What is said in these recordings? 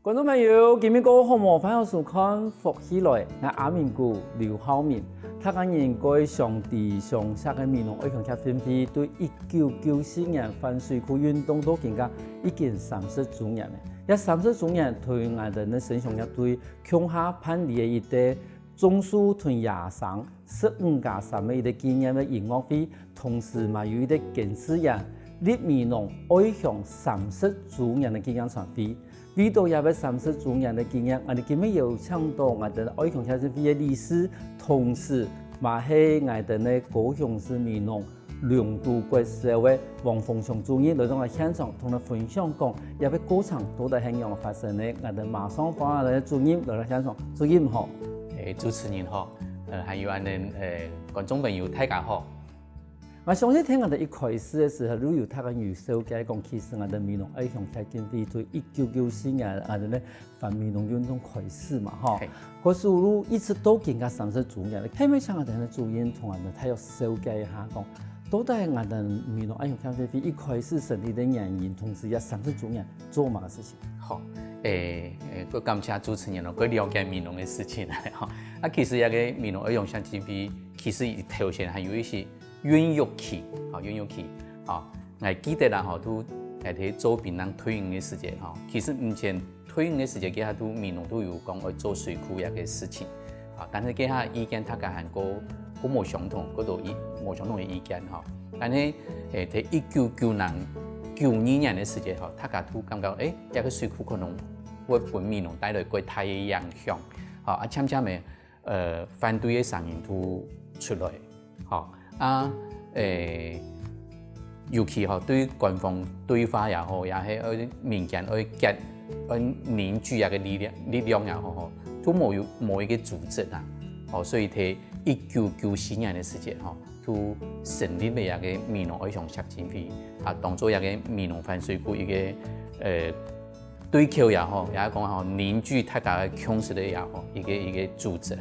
观众朋友，今日个好无欢喜看福起来，我阿明姑刘浩明，他讲应该上帝上下嘅面容，爱强协分批对1994年反水库运动都更加已经30周年咧。一30周年，对我哋嘅神上一对强下叛逆嘅一代，总数同23 15+3嘅一個紀念嘅音樂會，同時嘛有一個建設人立面容愛向30周年嘅紀念場會。為到也為30周年嘅紀念，我哋今日有請到我哋愛強協會嘅理事，同時嘛係我哋嘅高雄市面容兩度國社會黃鳳祥主任來到我現場，同我分享講，也為過程到底係樣發生嘅。我哋馬上幫我哋主任來到現場，主任好。主持人好，還有我哋觀眾朋友大家好。我相信聽我哋一開始嘅時候，都有睇緊預售嘅講，其實我哋面容愛強協會從1994年我哋咧反面容運動開始嘛，嗬。嗰時路一直都更加30周年咧，係咪想我哋嘅主任同我哋睇下設計一下講，到底我哋面容愛強協會一開始成立嘅原因，同時也30周年做乜嘅事情？好，我感謝主持人咯，佢了解面容嘅事情啦，嗬。啊，其實一個面容愛強協會其實頭先係有一些孕育期，啊，孕育期，啊，我記得啦，嗬，都喺做檳榔推行嘅時節，嗬，其實目前推行嘅時節，佢下都面容都有講要做水庫一個事情，啊，但係佢下意見大家係個冇相同，嗰度冇相同嘅意見，嗬，但係喺1992年嘅時節，嗬，大家都感覺一個水庫可能會對面容帶來過大嘅影響，啊，漸漸嘅反對嘅聲音都出來，嗬。尤其對官方對話也好，也係民間結凝聚一個力量也好，都冇一個組織啊。所以喺1994年嘅時節，都成立咗一個面容愛強協進會，當作一個面容反水庫一個對口也好，也講凝聚大家嘅共識也好，一個組織。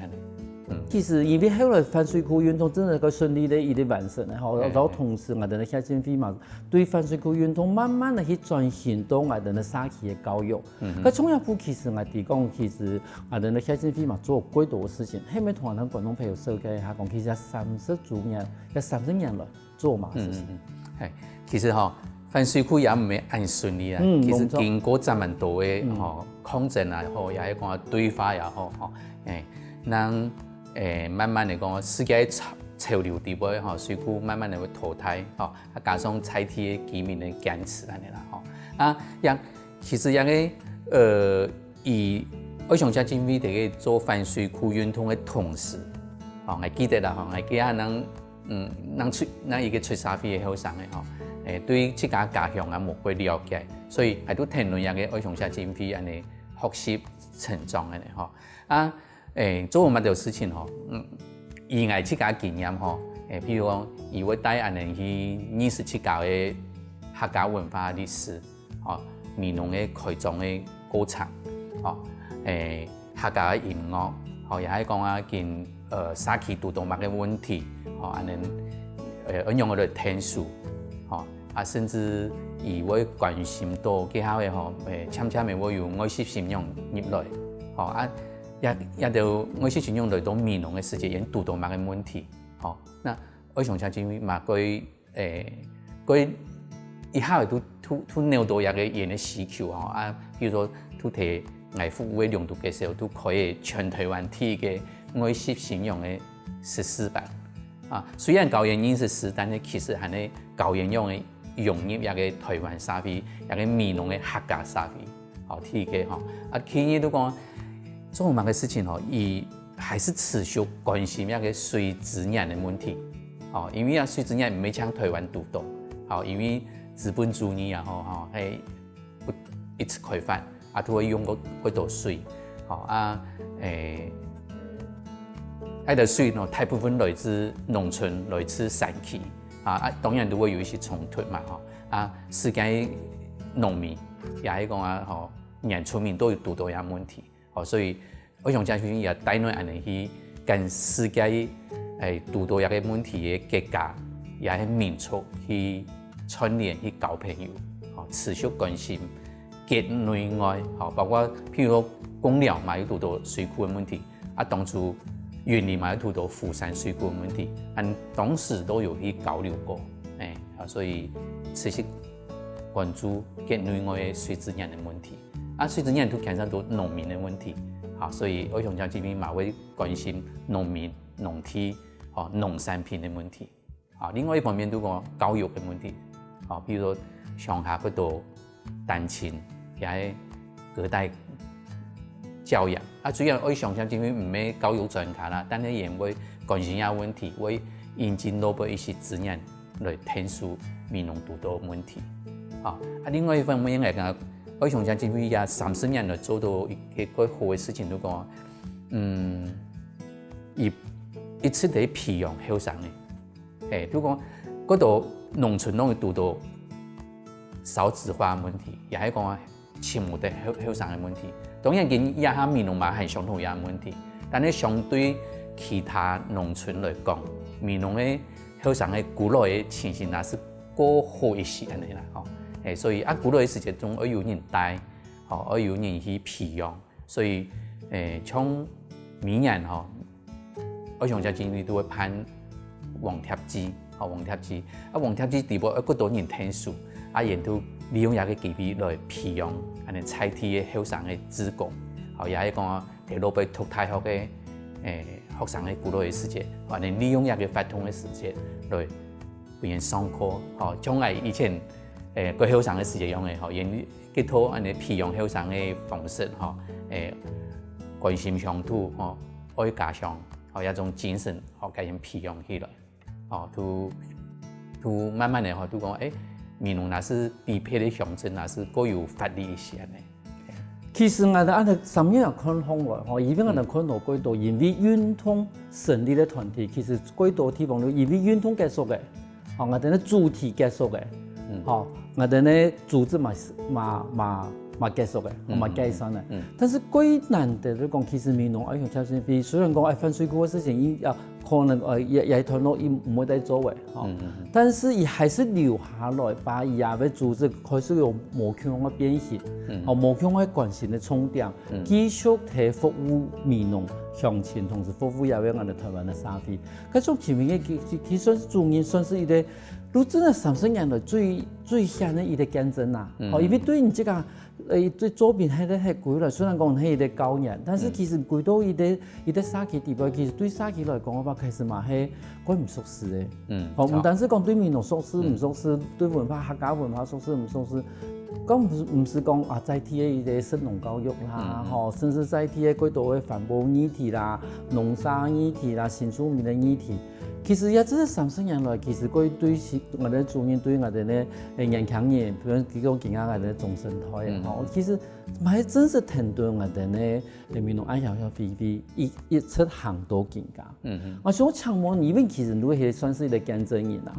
其實因為後來反水庫運動真係個順利的一個完成然後同時我哋嘅協進會嘛，對反水庫運動慢慢地去轉型到我哋嘅社區嘅教育。個重要部其實我哋講，其實我哋嘅協進會嘛做幾多事情，係咪同我哋觀眾朋友紹介一下講，其實30周年，有30年來做嘛事情？係，其實反水庫也唔係咁順利啊。其實經過這麼多嘅抗爭也好，也係講對話也好，讓慢慢嚟講，世界潮流地位水庫慢慢嚟會淘汰，加上採體嘅居民嘅堅持安尼啦，其實一個以愛強協進會喺個做反水庫運動嘅同時，我記得啦，我記下咱一個出社會嘅後生嘅對自家家鄉啊冇幾了解，所以係都談論一個愛強協進會安尼學習成長安尼做乜嘢事情以外自家經驗譬如講，以我帶人哋去27屆嘅客家文化歷史，面容嘅開創嘅過程，客家嘅音樂，又係講見社區獨當物嘅問題，安用我哋聽書，甚至以我關心到幾下嘅漸漸嘅我有愛惜信仰入來，也就愛惜信仰來到面容嘅世界，因獨當物嘅問題，那愛強協進會嘛，佢一下都扭到一個人嘅需求，比如說都提藝術會兩度嘅時候，都可以全台灣第一個愛惜信仰嘅14版，雖然教人認識時，但係其實係咧教人用嘅融入一個台灣社會，一個面容嘅客家社會，第一個其實都講。做乜嘅事情以還是持續關心一個水資源嘅問題，因為水資源唔係像台灣獨到，因為資本主義啊，係一次開發，都會用過好多水，啲水大部分來自農村，來自山區，當然都會有一些衝突嘛，世界農民也係講原住民都有獨到一問題。所以愛強協會也帶來安尼去跟世界獨到一個問題嘅國家，也係民族去串聯去交朋友，持續關心结内外，吼，包括譬如说公寮嘛有拄到水库的问题，啊，当初云林嘛有拄到富山水库的问题，当时都有去交流过，所以持续关注结内外的水资源的问题，水资源都牵涉到农民的问题，所以我想这边嘛会关心农民、农体、农产品的问题，另外一方面都讲教育的问题，比如说上下嗰度单亲。也隔代教养主要我想象这边唔係教育專家啦，但係也會關心下問題，會引進多一些資源來填補民農遇到問題。另外一方面嚟講，我想象這邊也30年來做到一個好嘅事情，都講，一次地培養後生嘅，都講嗰度農村攏會遇到少子化嘅問題，也係講。親無的後生嘅問題，當然跟也下民農嘛係相同樣嘅問題，但係相對其他農村來講，民農嘅後生嘅古老嘅情形也是過好一些安尼啦，所以古老嘅時節中要有人帶，要有人去培養，所以從明年我想在今年都會攀黃貼機，黃貼機地步一個多人聽數，然都。利用一個機會來培養安尼菜地嘅後生嘅職工，也係講摕落去讀大學嘅學生嘅古老嘅時節，或者利用一個發通嘅時節來俾人上課，將來以前個後生嘅時節用嘅，因結合安尼培養後生嘅方式，關心鄉土，愛家鄉，一種精神，給人培養起來，都慢慢嚟都講民農那是地配的鄉鎮，那是各有法律一些呢。其實我哋按照3年看方來，以前我哋看到幾多因為運通成立的團體，其實幾多地方都因為運通結束嘅，我哋咧主體結束嘅，我哋咧組織嘛結束嘅，嘛解散嘅。但是幾難得嚟講，其實民農愛向超先比，雖然講反水庫嘅事情可能也團絡伊唔會再做嘅，但是伊還是留下來，把伊啊嘅組織開始有無窮嘅變形，無窮嘅關係嘅重點，繼續提服務民農鄉親，同時服務也為我哋台灣嘅社會。嗰種前面嘅其實主要算是伊個，如真係30年來最顯嘅伊個見證啦。因為對你這個對左邊係咧係貴啦，雖然講係伊個高人，但是其實貴到伊個社區地位，其實對社區來講嘅話，其實嘛係鬼唔熟悉嘅。唔單止講對民農熟悉唔熟悉，對文化客家文化熟悉唔熟悉，講唔是講在地嘅伊個神農教育啦，甚至在地嘅幾多嘅環保議題啦、農山議題啦、新住民嘅議題。其實也真係30年來，其實佢對我哋主人對我哋咧年輕人，譬如幾個健康我哋終身台其實係真係聽到我哋咧民農愛鄉鄉菲菲一出行到境界。我想請問你，因為其實都係算是一個見證人啦。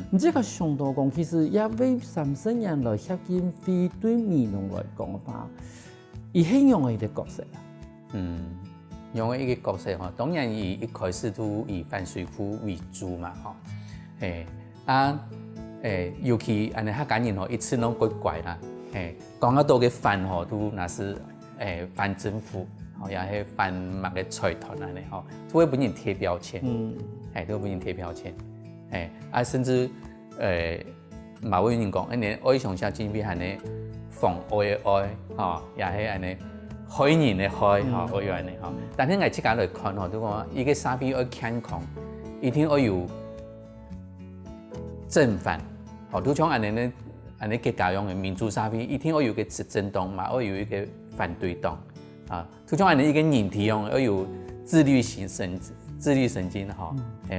你這個想到講，其實也為30年來協進會對民農來講嘅話，伊係用一個角色啦。用一個角色當然一開始都以反水庫為主嘛，尤其安尼客家人一次攏怪怪啦，講得多嘅反都那是反政府，也係反某個財團安尼都會俾人貼標籤，都會俾人貼標籤，甚至某位人講，安尼愛上下真比安尼防愛嘅愛，也係安尼。害人嘅害，我要安尼，但係我自家來看都講，伊個社會要健康，一定要有正反，都像安尼嘅家樣嘅民主社會，一定要有個執政黨，嘛要有一個反對黨，都像安尼一個人體樣，要有自律神經，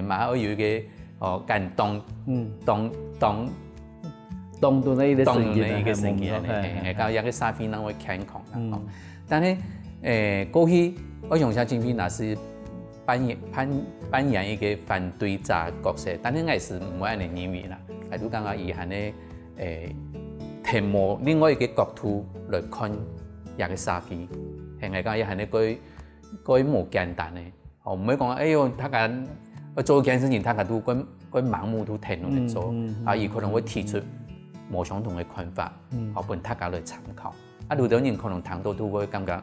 嘛要有一個敢動的一個神經，搞一個社會能夠健康。但係過去我想像政府那是扮演一個反對者角色，但係我是唔會安尼認為啦，係都講伊係呢提摸另外一個角度來看一個社會，係講伊係呢個冇簡單嘅，唔會講哎呦，他講我做件事情，他講都個盲目都聽落嚟做，伊可能會提出冇相同嘅看法，俾大家來參考。有的人可能谈到都会感觉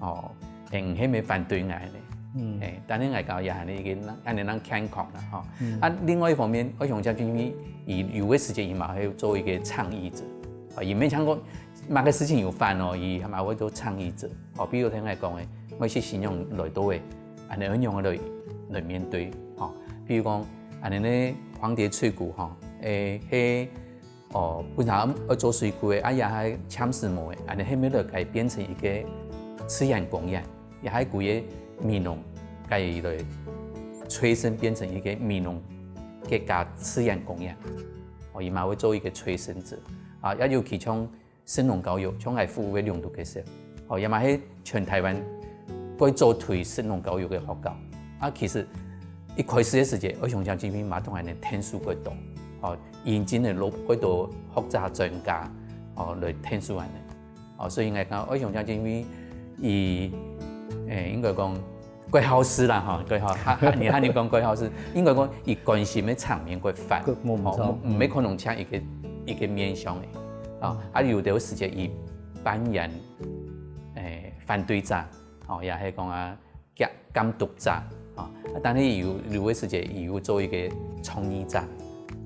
哦，迄咪反对爱咧，但係外交也係呢個安尼咱健康啦，哈。另外一方面，我想講就是有嘅時間，伊嘛會做一個倡議者，伊免講講某個事情有犯哦，伊係嘛會做倡議者，比如聽我講嘅，我是信用來到嘅，安尼樣樣來面對，比如講安尼咧黃蝶翠谷本來要做水果嘅，也係攕石磨嘅，安尼迄咪就改變成一個自然工業，也係規個米農改來催生變成一個米農嘅加自然工業，伊嘛會做一個催生者，也尤其像神農教育，像係服務嘅領導嘅時候，也嘛喺全台灣該做推神農教育嘅學校，其實一開始嘅時節，我想講這邊馬東係呢聽書幾多。現今的攞嗰度學者專家來聽書安尼，所以我講我想講因為應該講貴校師啦，貴校，你講貴校師，應該講以關心嘅場面過發，唔係可能請一個面向嘅，有啲時節以扮演反對者，也係講監督者，但係有啲時節有做一個倡議者。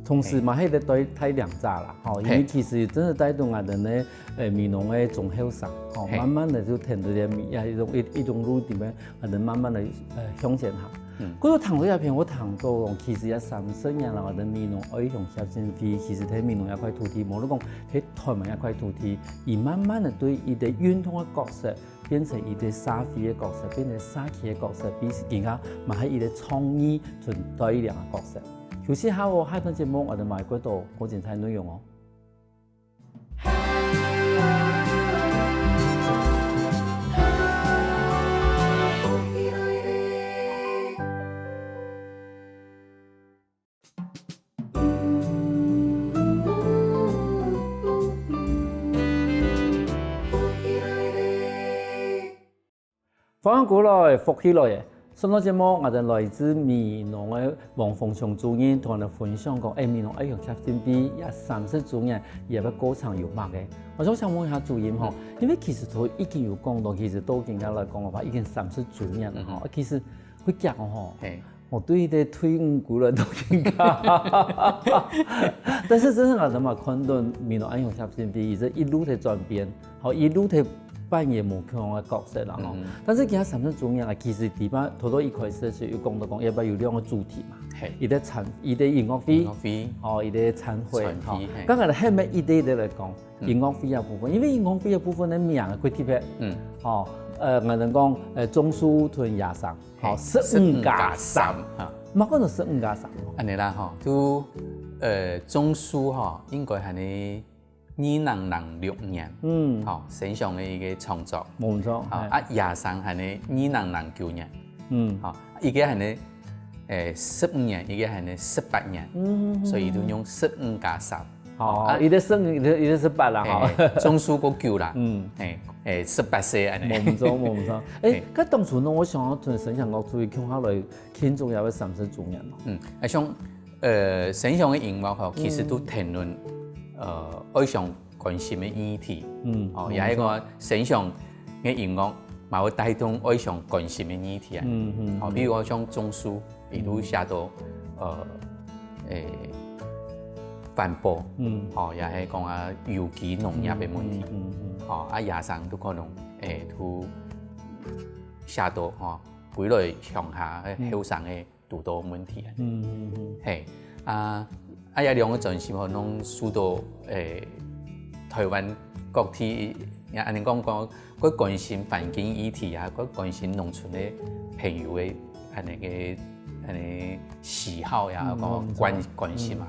同時嘛，迄個對睇兩紮啦，因為其實真係帶動我哋咧米農嘅總後生，慢慢地就聽到啲米啊一種路點樣，我哋慢慢地向前行。嗰個談到一片，我談到其實有30年啦，我哋米農愛用協進會，其實喺米農一塊土地，無論講喺台灣一塊土地，而慢慢地對伊哋運動嘅角色變成伊哋社會嘅角色，變成社企嘅角色，比而家嘛喺伊哋創意同對量嘅角色。有時下我開檔節目，我哋買嗰度好精彩內容哦。翻過來，復起來嘅。上個節目，我哋來自米農嘅黃鳳祥主任同我哋分享講，米農愛用協進會也30周年，也要歌唱有乜嘅。我想問一下主任嗬，因為其實佢已經有講到，其實都更加來講嘅話，已經30周年啦嗬。其實佢講嗬，我對啲退伍古人都更加，但是真係我哋嘛看到米農愛用協進會，而且一路喺轉變，好一路喺扮演無強嘅角色啦，但是其他30周年啊，其實地方頭多一開始是有講到講，要不要有兩個主題嘛？伊啲音樂會，伊啲餐會，咁我哋後尾一啲嚟講音樂會嘅部分，因為音樂會嘅部分咧名佢特別，我哋講中書同野生，15+3，乜講到15+3？安尼啦，都中書應該係你。2006年，線上嘅一個創作，冇錯。野生係你2009年，依家係你15年，依家係你18年，所以都用15+3。伊啲18啦，中書個9啦，18歲安尼。冇錯。咁當初我想同沈祥國注意傾下來慶祝有30周年咯。像沈祥嘅音樂其實都談論。愛上關心嘅議題，也係個沈祥嘅音樂，嘛會帶動愛上關心嘅議題啊。比如我像中書，伊都寫到環保，也係講有機農業嘅問題，野生都可能都寫到幾類鄉下嘅後生嘅獨到問題有兩個陣時可能受到台灣各地安尼講佢關心環境議題啊，佢關心農村嘅朋友嘅安尼喜好呀，關心嘛。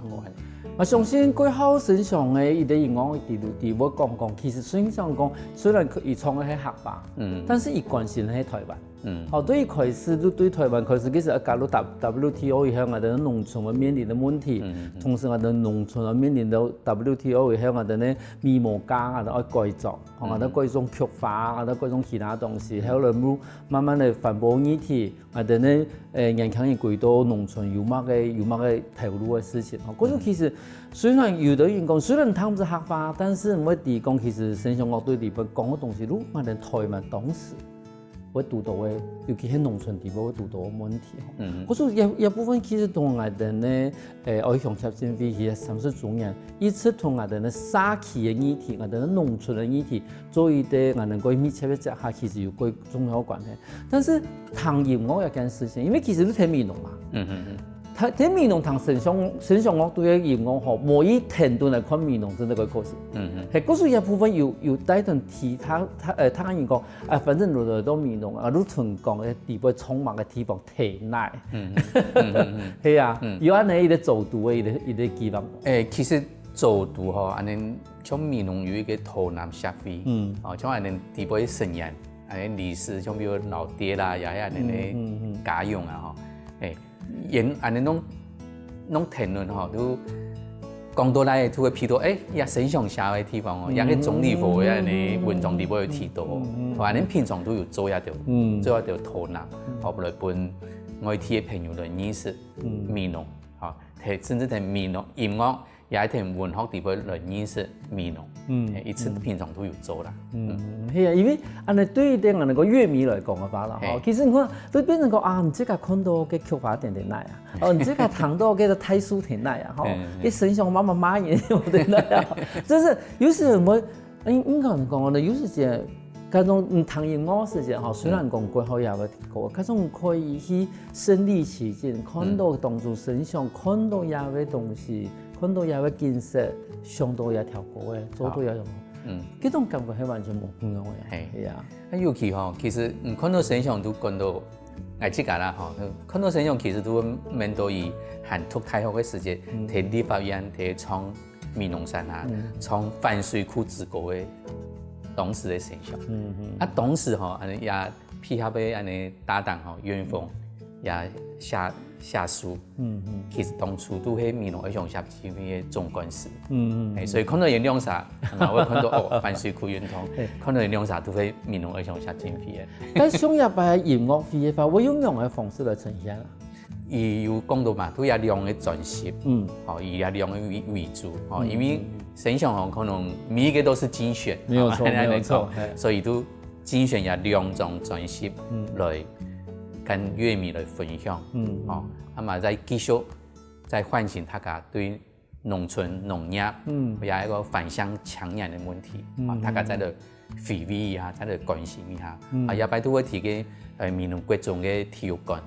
我相信佢好身上嘅伊啲音樂地我講，其實身上講雖然佢創嘅係黑白，但是伊關心係台灣。對於開始都對台灣開始其實加入 WTO 以後，我哋農村嘅面臨嘅問題，同時我哋農村嘅面臨到 WTO 以後，我哋咧米毛家我哋愛改造，我哋改種菊花，我哋改種其他東西，後來慢慢嚟環保議題，我哋咧人口亦歸到農村。村有乜嘅投入嘅事情。嗰種其實雖然有的人講，雖然他們是客家，但是我哋講其實神像樂隊裡邊講嘅東西，如果我哋台灣當時會讀到嘅，尤其喺農村地方會讀到嘅問題。嗰種一部分其實同我哋咧愛鄉協進會其實30周年，一直同我哋咧社區嘅議題，我哋咧農村嘅議題，做一啲我哋個密切嘅結合，其實有個重要關係。但是談音樂一件事情，因為其實你睇美濃嘛，睇美濃同神像樂隊嘅音樂嗬，某一程度嚟看美濃真係個可惜。係嗰種一部分有帶動其他人講，反正落到美濃啊，如屯講嘅地方充滿嘅地方體內，係啊，有安尼一個走讀嘅一個計劃。其實走讀嗬，安尼像美濃有一個台南協會，像安尼地方嘅成員，安尼理事，像比如老爹啦，也係安尼嘅家用啊，嗬，因安尼攏談論吼，都講到來，都會提到也神像社嘅地方哦，也個總理府安尼文章裡邊有提到，安尼平常都有做一條圖南，後來本外地嘅朋友來認識美濃，嚇，甚至係美濃音樂，也係文學裡邊來認識美濃，一次平常都有做啦。係啊，因為安尼對於啲我哋個樂迷嚟講嘅話啦，其實你看都變成講啊，唔知個看到嘅曲花點嚟啊，唔知個聽到嘅太書點嚟啊，啲神像媽嘢點嚟啊，就是有時唔會，應該咁講，我哋有時就嗰種談音樂時間，雖然講過後也會過，嗰種可以去身歷其境，看到當初神像，看到也嘅東西，看到也嘅景色，上到也條歌嘅，做到也用。嗰種感覺係完全冇咁樣嘅，係啊。尤其嗬，其實看到神像都講到愛即個啦嗬，看到神像其實都面對於韓國太學嘅時節，睇立法院睇創美濃山啊，創反水庫之國嘅當時嘅神像。當時嗬，也配合嘅安尼搭檔嗬，袁鳳也寫書，其實當初都係美濃愛鄉協進會嘅總幹事，所以看到人兩啥，我看到反水庫運動，看到人兩啥都係美濃愛鄉協進會嘅。但商業嘅音樂會嘅話，會用咩方式來呈現啊？伊有講到嘛，都有量嘅專輯，以也量嘅為主，因為神像可能每一個都是精選，沒有錯，所以都精選也兩種專輯來跟樂迷來分享，嘛再繼續再喚醒大家對農村農業有一個返鄉搶人嘅問題，大家在度回味一下，在度關心一下，也擺都會提嘅美濃國中嘅體育館，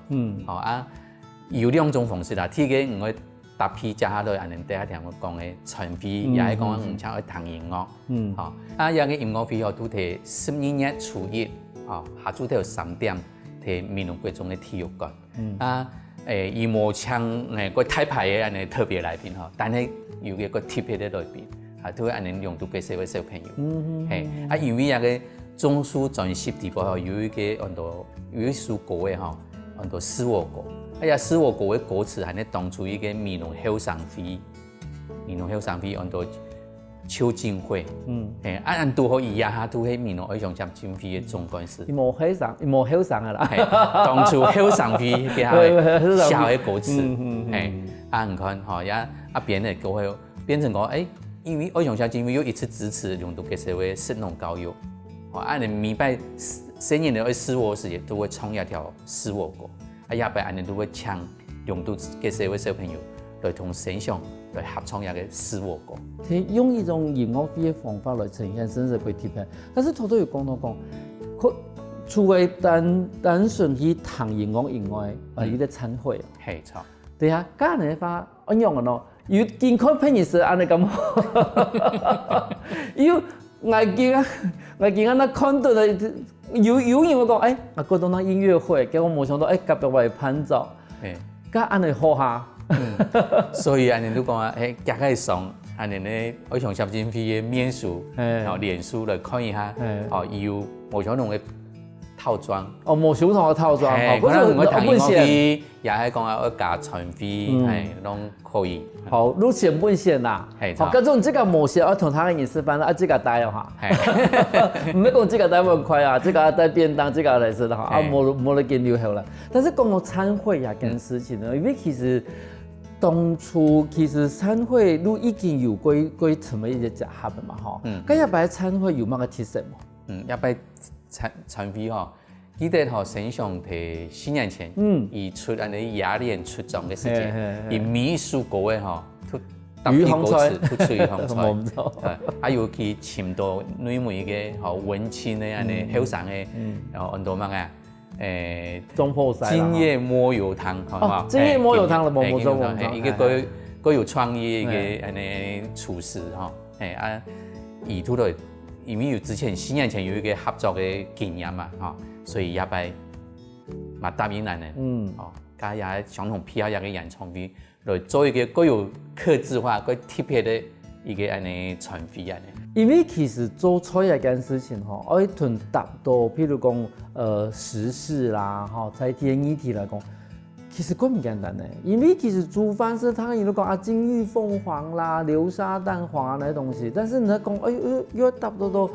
有兩種方式啦，第一個唔會搭配加下來，安尼第一條我講嘅傳飛，也係講唔請去談音樂，有個音樂會都係12月初1，下晝都有3點。喺美濃國中嘅體育館，伊冇請個大牌嘅安尼特別來賓嗬，但係有一個特別嘅來賓，都會安尼用到俾社會小朋友，因為一個中書專輯地方嗬，有一個有一首歌嘅嗬，叫做《使我歌》，使我歌嘅歌詞係呢當初一個美濃後生會，叫做邱靜慧，按拄好伊也都係美濃愛鄉協進會嘅總幹事。伊冇後生嘅啦，當初後生會嘅寫嘅歌詞，唔看嗬，也變嘅歌會變成講，因為愛鄉協進會有一次支持用到嘅社會食農教育，你明白新年嘅使我時都會創一條使我歌，也擺安尼都會搶用到嘅社會小朋友來同神像來合創一個使我歌。用一種音樂會嘅方法來呈現，真係會貼合。但是頭都有講到講，佢除咗單純去談音樂以外，有啲餐會。係錯。對啊，家人話一樣嘅咯，要健康品質安尼咁好。要我見那看到的有人會講，我覺得那音樂會，結果冇想到，隔壁位伴奏，家安尼好下。所以安尼都講啊，夾喺上，安尼咧愛鄉協進會嘅面書，臉書來看一下，有冇想弄嘅套装。哦，无相同的套装，可能我谈音乐费，也係講要加傳費，係攏可以。好，入錢本線啦。好，咁種這個模式，我同他嘅演示班啦，這個帶哈。唔係講這個帶咁快啊，這個帶便當，這個嚟食啦，啊冇得見了後啦。但是講到餐會呀件事情呢，因為其實當初其實餐會都已經有過成為一個集合嘛，吼。咁一擺餐會有乜個特色冇？一擺餐會吼。記得吼，先上提4年前，伊出安尼雅典出裝嘅時間，伊美術國嘅吼，特別高次，突出於風采。啊，尤其深度內門嘅吼文青嘅安尼後生嘅，然後很多乜啊，中破塞今夜摸油湯，哦，今夜摸油湯啦，冇錯，一個各有創意嘅安尼廚師吼，啊，伊拄到，因為有之前4年前有一個合作嘅經驗嘛，吼。所以也擺嘛答應咱嘅，加也相同配合一個演唱會，來做一個各有客製化、各特別的一個安尼傳飛安尼。因為其實做菜一件事情吼，我一屯達到，譬如講時事啦，吼，在天議題來講，其實更唔簡單咧。因為其實煮飯是他有講啊金玉鳳凰啦、流沙蛋黃那些東西，但是你講要達到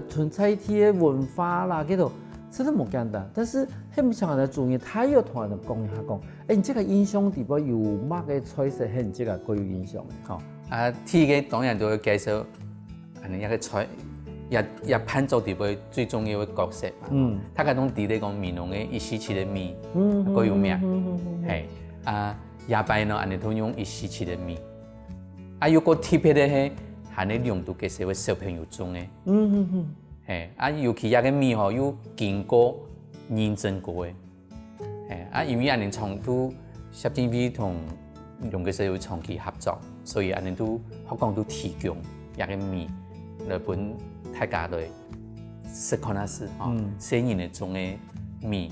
屯菜天嘅文化啦，嗰度。真的冇簡單，但是喺唔少人嘅注意，他又同人講一下講，你這個影響地方有乜嘅菜式係這個各有影響嘅？好，第一個當然都要介紹，一個菜，一烹做地方最重要嘅角色嘛。他嗰種地咧講闽南嘅一時期嘅米，各有名，係夜擺呢，安尼都用一時期嘅米，有個特別嘅係，係你用到嘅時候小朋友種嘅。尤其個米吼有經過認證過嘅，因為安尼長都攝政府同用嘅時候長期合作，所以安尼都學講都提供個米來本大家來食看下是吼，生意嚟種嘅米，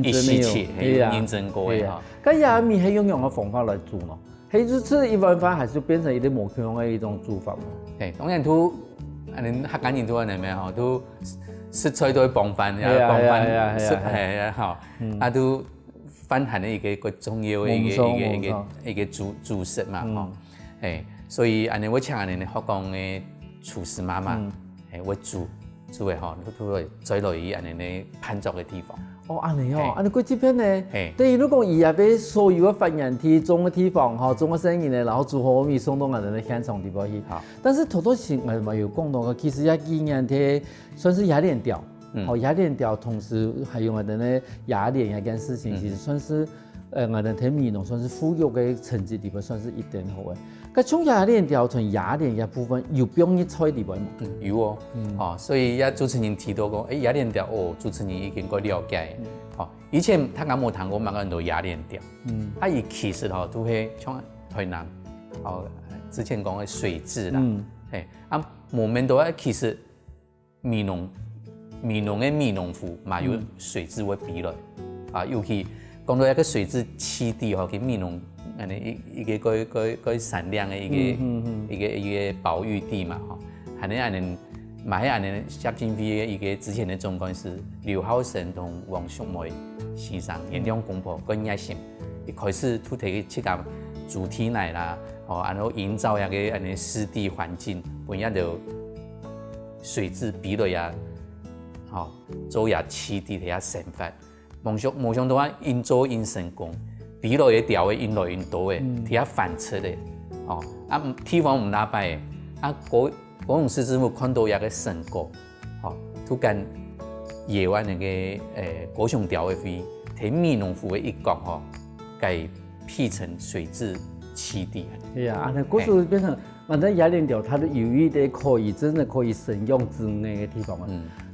一時期係認證過嘅吼。咁個米係用嘅方法來煮咯，係就是一碗飯，還是變成一啲無腔嘅一種煮法咯？當然都。客家人都係咩嗬？都食菜都會幫飯，又幫飯食係啊嗬，都分享一個重要嘅一個主食嘛嗬。所以我請學講嘅廚師媽媽會煮嘅嗬，都會最樂意嘅烹作嘅地方。哦，安尼哦，安尼佢這邊呢？對，如果伊也俾所有嘅發源地、種嘅地方，吼，種嘅生意呢，然後煮好米送到人哋現場地方去。但是好多時我咪有講到嘅，其實一幾年嘅算是雅典調，雅典調同時係用我哋呢雅典一件事情，其實算是我哋睇米農算是富裕嘅成績地方，算是一點好嘅。咁從雅典調從雅典嘅部分有變一菜地方冇？有哦，所以也主持人提到過，雅典調主持人已經過了解。以前他啱冇談過蠻多雅典調，伊其實都係像台南，之前講嘅水質啦，無免到其實米農嘅米農戶嘛有水質會比來，尤其講到一個水質基地佢米農。一個產量嘅一個保育地嘛，嗬，係呢，買喺攝政府嘅一個之前嘅總幹事劉浩成同黃淑梅先生，因兩公婆個熱心，一開始都提出個主題嚟啦，然後營造一個濕地環境，本一條水質比落也，做也基地嘅生發，冇想到因做因成功。比落嘅調嘅因來因多嘅，睇下反出嘅，地方唔打敗嘅，嗰種市政府看到一個成果，都跟夜晚那個高雄調嘅飛，睇米農戶嘅一角，改闢成水質基地。係啊，嗰時變成，雅典調，它都有一啲可以真的可以食用之類嘅地方啊。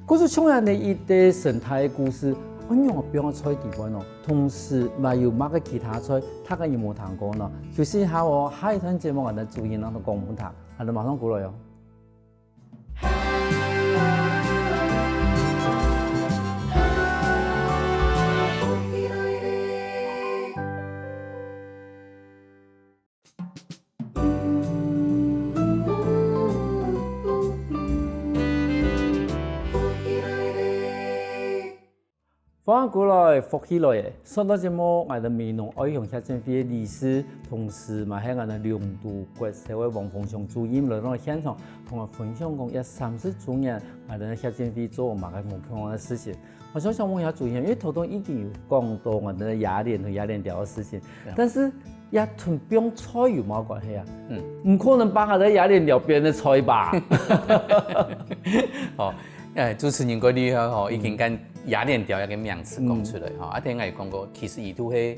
嗰時像樣嘅一啲生態故事。我用邊個菜地方咯？同時咪有乜嘅其他菜，他嘅有冇談過呢？休息下喎，下一段節目我哋注意啦，都講唔談，我哋馬上過來哦。包括过来福起来的，说到这么我哋民农爱用协进会的理事，同时嘛喺我哋两度国社会王凤祥主任来到现场，同我分享讲一30周年我哋协进会做嘛嘅目标嘅事情。我想问一下主任，因为头头已经有讲到我哋嘅雅联同雅联调嘅事情，但是也同编菜有冇关系啊？唔可能把我哋雅联调编的菜吧？哦，主持人嗰啲吼已經跟雅聯調一個名詞講出來吼，啊，聽我講過，其實伊都係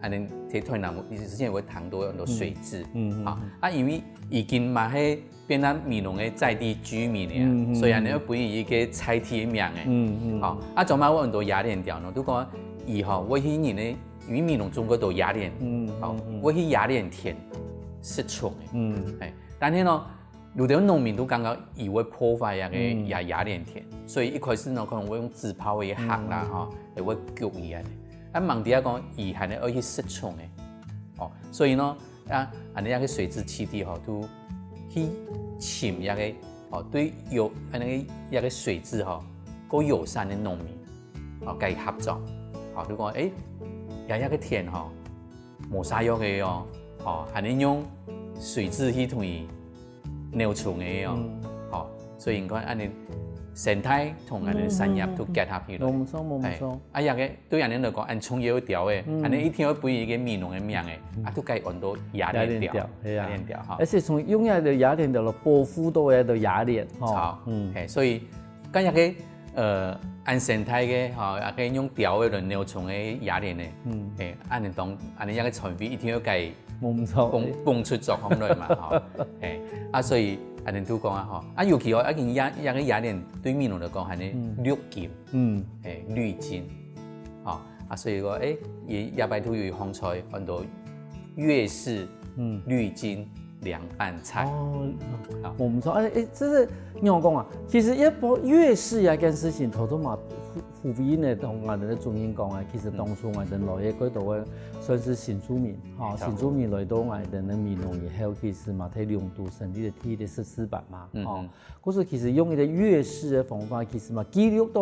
安尼喺台南，之前會談到很多水質，啊，因為已經嘛係變咱美濃嘅在地居民嘅，所以安尼要俾伊一個菜體嘅名嘅，吼，啊，做埋我很多雅聯調呢，都講伊吼，我去年咧，因為美濃中國都雅聯，吼，我去雅聯田食蟲嘅，但係呢。有啲農民都剛剛以為破壞一個雅聯田，所以一開始呢可能會用自拋嘅殼啦，吼，會焗伊安尼。啊，問題講伊係呢要去食蟲嘅，哦，所以呢啊，安尼一個水質基地吼都去尋一個哦對有安尼一個水質吼夠友善嘅農民，哦，跟伊合作，哦，就講一個田吼冇啥藥嘅哦，哦，安尼用水質去同伊。鳥蟲嘅哦，哦，所以應該安尼生態同安尼產業都結合起來。冇錯，冇錯。啊，有嘅對人哋嚟講，按蟲葉調嘅，安尼一天要背一個美濃嘅名嘅，啊都計按到雅聯調，雅聯調哈。而且從用嘅的雅聯調咯，保護到嘅的雅聯，好，所以咁有個按生態嘅，嚇，啊個用調嘅鳥蟲嘅雅聯嘅，按你當安尼一個產品一天要計。冇錯，蹦出作項來嘛，吼，啊，所以安尼都講啊，吼，啊，尤其哦，一個雅聯對美濃嚟講係呢綠金，綠金，吼，啊，所以講，也拜都有風菜很多粵式綠金涼拌菜，哦，我唔錯，這是你我講啊，其實一部粵式一件事情，頭都嘛。呼應嘅同我哋嘅主任講啊，其實當初我哋來嘅嗰度嘅算是新住民，嚇新住民來到我哋嘅美濃以後，其實嘛睇兩度成立嘅第一14版嘛，哦，嗰時其實用一個粵式嘅方法，其實嘛記錄到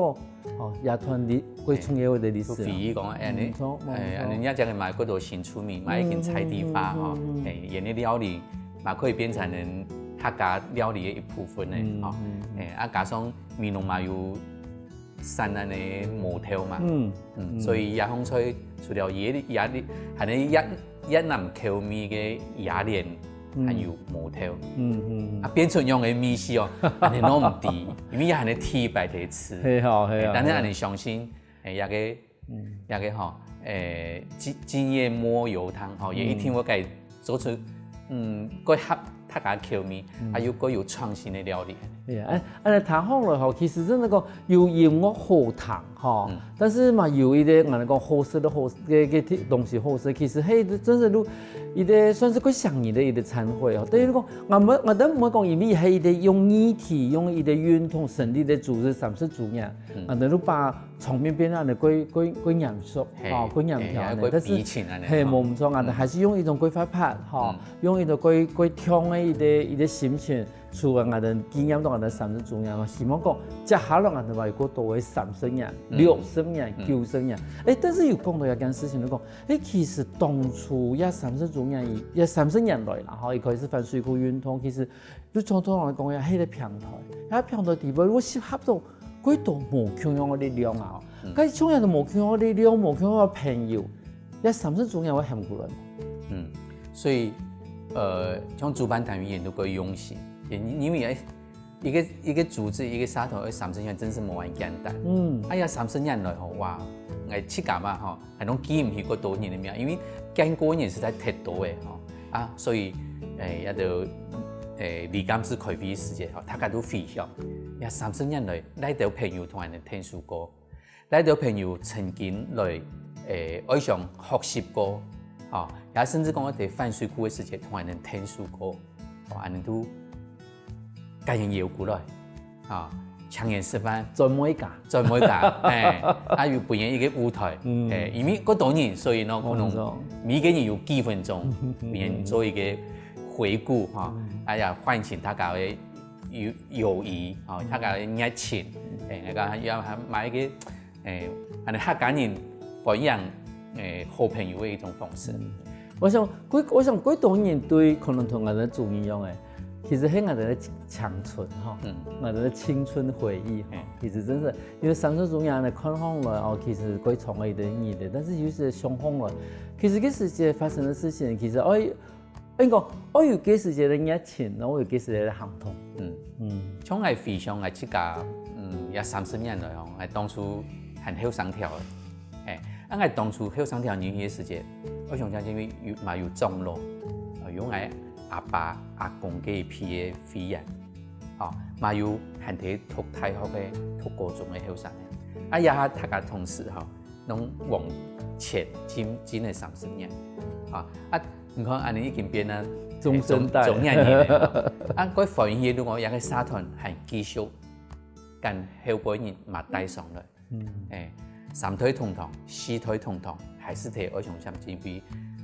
哦也團啲佢創業嘅歷史。都比喻講人家講嘛嗰度新住民嘛已經在地化嚇，人哋料理嘛可以變成人客家料理嘅一部分咧，哦，啊加上美濃嘛有。山安尼模條嘛，所以雅風菜除了雅係呢一南口味嘅雅聯，還有模條，啊變出樣嘅米絲哦，安尼攞唔掂，因為係呢鐵白地吃，但係安尼相信一個吼金葉摸油湯吼，也一天我計做出個合客家口味，還有個有創新嘅料理。安尼談好來吼，其實真係講有音樂好談吼，但是嘛有一啲我哋講好食的好嘅東西好食，其實係真係都一啲算是佢上癮的一啲餐會哦。等於講我都唔會講，因為係一啲用議題用一啲運動成立的組織30周年，我哋都把場面變得歸嚴肅哦，歸嚴調，但是係冇唔錯，我哋還是用一種歸快拍吼，用一種歸聽嘅一啲心情。除了我哋經驗到我哋30周年，希望講接下來我哋話如果到位30年、60年、90年，但是又講到一件事情，就講，其實當初一30周年，一30年來啦，嚇，一開始反水庫運動，其實對傳統嚟講，也係個平台，平台地位，如果適合到幾多無窮樣嘅力量啊，咁種人就無窮樣嘅力量，無窮樣嘅朋友，一30周年我很過人。所以像主辦單位也都夠用心。因為一個組織一個社團30年真是冇咁簡單。哎呀30年來吼，哇，係切假嘛吼，係攏記唔起嗰多年嘅名，因為經過年實在太多嘅吼，啊，所以一到離監事開會時間吼，大家都分享，呀30年來到朋友同人哋聽書過，來到朋友曾經來愛上學習過，哦，也甚至講我哋反水庫嘅時間同人哋聽書過，哦，安尼都。家人搖過來，啊，強顏示範，再每家，啊，要扮演一個舞台，因為嗰多年，所以呢，可能每個人有幾分鐘，變做一個回顧，哈，哎呀，喚醒大家嘅友誼，大家嘅熱情，要買一個，安尼客家人培养好朋友的一种方式。我想几多年对可能同我哋做一样诶，其实喺我哋的长春哈，我哋的青春回忆哈，其实真是因为30周年的看放了哦，其实quite长一段年的，但是有些相放了，其实这世界发生的事情，其实应该我有几时节的热情，然后我有几时节的行通。像我非常爱这个，也30年了哦，我当初很后生条的，我当初后生条年迄个时节，我想讲因为有种咯，有我阿爸阿公嘅批嘅飞人，嘛有很多读大学嘅、读高中嘅后生嘅，也下大家同事拢往前进嘅30年，你看安尼已经变了中生代，中年人嗰反映到我有个社团系继续跟后辈人嘛带上来，3代同堂、4代同堂，还是睇爱上相机比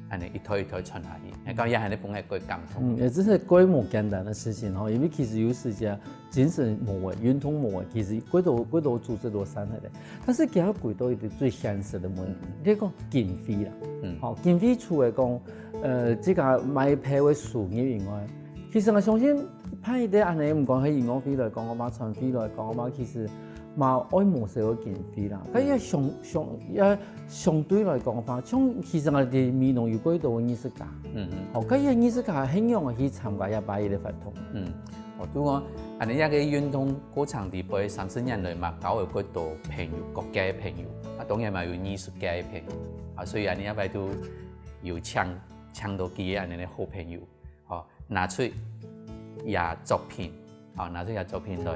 安尼一代一代传下去，咁也系你本来几感动。也真是规模简单的事情哈，因为其实有时间精神无诶、运通无诶，其实几多组织都伤害的。但是今日几多一个最现实的问题，你讲经费啦，经费除了讲这个买票的数额以外，其实我相信派啲安尼唔讲喺演讲费来讲，我把传费来讲，我把其实。嘛，爱无少个经费啦，咁相对来讲法，像其实我哋闽南有几多个艺术家，咁伊个艺术家很容易去参加一把伊个活动，我对我安尼一个运动过程地辈30年来嘛，交有几多朋友，国家嘅朋友，当然嘛有艺术家嘅朋友，所以安尼一摆都有抢到几个安尼嘅好朋友，拿出也作品，拿出也作品来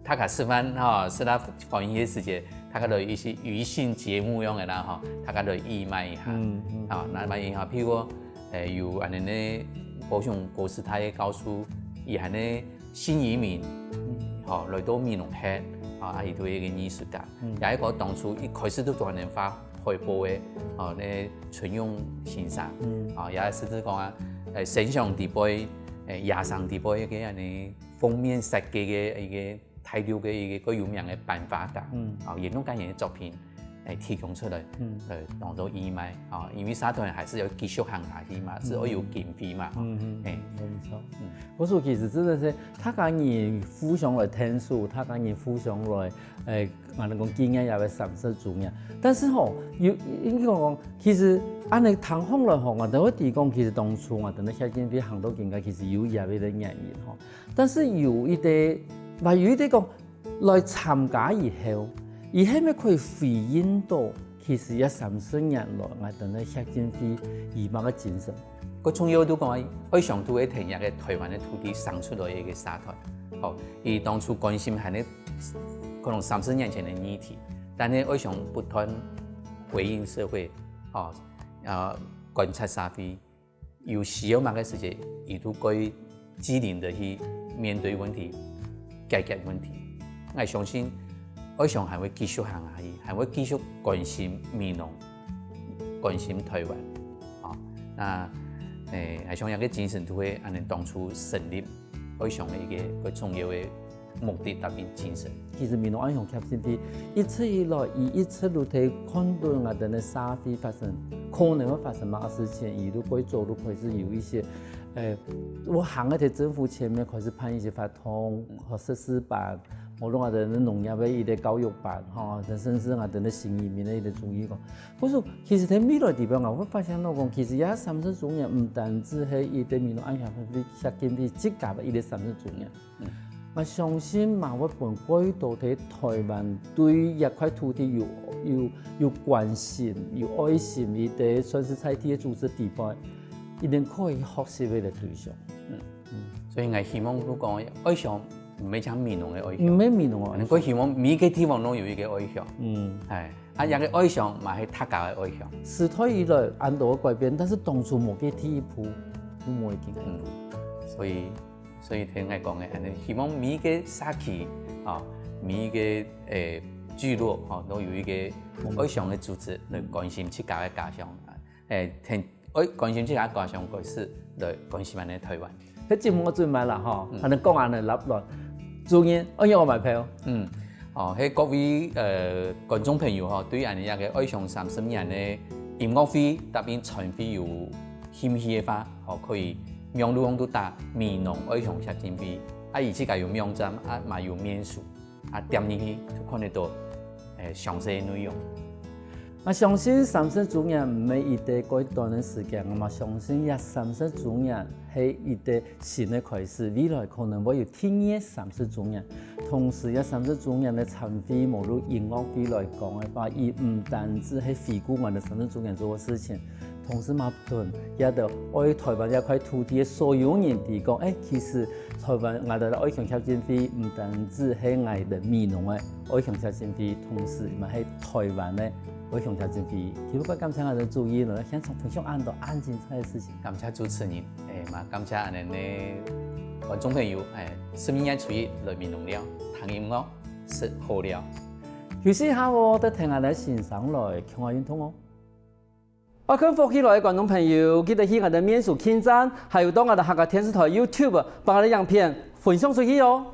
他卡示范是他反映的时间，他卡的一些娱性节目用的啦他卡的义卖一下，那卖一下，譬如有安尼呢，高雄国师太嘅告诉，伊係呢新移民，來到闽南縣，伊都係一個藝術家，有一個當初一開始都做人發海報嘅，呢陳勇先生，也甚至講線上地位，野生地位嘅安尼封面設計嘅一個。大陸嘅一個有名嘅版畫家，也弄間嘅作品提供出來，當做義賣，因為社團還是要繼續行下去嘛，是要有經費嘛，沒錯。我說其實真的是，他講人互相來聽數，他講人互相來我哋講經驗也會30周年，但是應該講其實按你談方來講，我哋會提供其實當初我哋呢些經費行到境界，其實有也會的原因，但是有一啲。例如啲講來參加以後，而係咪可以回應到其實一30年來我哋呢些經費而某個精神。個重要都講，愛上都會聽一個台灣嘅土地生出來嘅一個社團，而當初關心係呢可能30年前嘅議題，但係愛上不斷回應社會，觀察社會，有需要某個時間，亦都可以機靈地去面對問題。解決問題，我相信愛上還會繼續行下去，還會繼續關心闽南，關心台灣，愛上一個精神都會按你當初成立愛上的一個重要的目的特別精神。其實闽南愛上協進啲，一直以來一直都睇看到我哋嘅社會發生，可能會發生乜事情，伊都會做，都開始有一些。我行喺政府前面開始辦一些法通和設施辦，我哋的農業嘅一啲教育辦，甚至我哋的新移民嘅一啲注意講。我說其實喺未來地方，我會發現到講，其實也30周年唔單止係一啲闽南愛上協經費即夾嘅一啲30周年。我相信嘛，我本歸到喺台灣對一塊土地有關心、有愛心，一啲算是在地嘅組織地方。一定可以學習嘅對象，所以我希望如果愛上唔係講闽南嘅愛上，唔係闽南嘅愛上，我希望每個地方都有一個愛上，一個愛上嘛係客家嘅愛上。時代以來按度改變，但是當初冇嘅第一步都冇見過。所以聽我講嘅，希望每個社區每個聚落都有一個愛上嘅組織來關心自家嘅家鄉，聽。關心自家家鄉故事，來關心我哋台灣。喺節目我最買啦，可能講下嚟立落，做嘢，我買票。哦，迄各位观众朋友吼，对安尼一个爱上30年的音乐会，特别传飞有兴趣的话，吼可以网络上都打美浓爱上协进会，而且个有网站，嘛有面书，点进去就看得到详细的内容。我相信30周年唔係一個過短嘅時間，我相信也30周年係一個新嘅開始，未來可能會有第二30周年。同時，也30周年嘅參與無論音樂會來講嘅話，伊唔單止係回顧我哋30周年做嘅事情，同時矛盾也就愛台灣一塊土地嘅所有人哋講，其實台灣我哋嘅愛強協進會唔單止係我哋美濃嘅愛強協進會，同時咪係台灣嘅。愛強協進會，希望感謝我哋注意了，現場分享很多很精彩的事情。感謝主持人，嘛感謝安尼嘅觀眾朋友，12年出去來美濃了，聽音樂食好了。休息一下喎，得聽下你欣賞來強化運動哦。我跟福起來嘅觀眾朋友，記得去我哋面書點讚，還有到我哋客家電視台 YouTube 把我哋影片分享出去哦。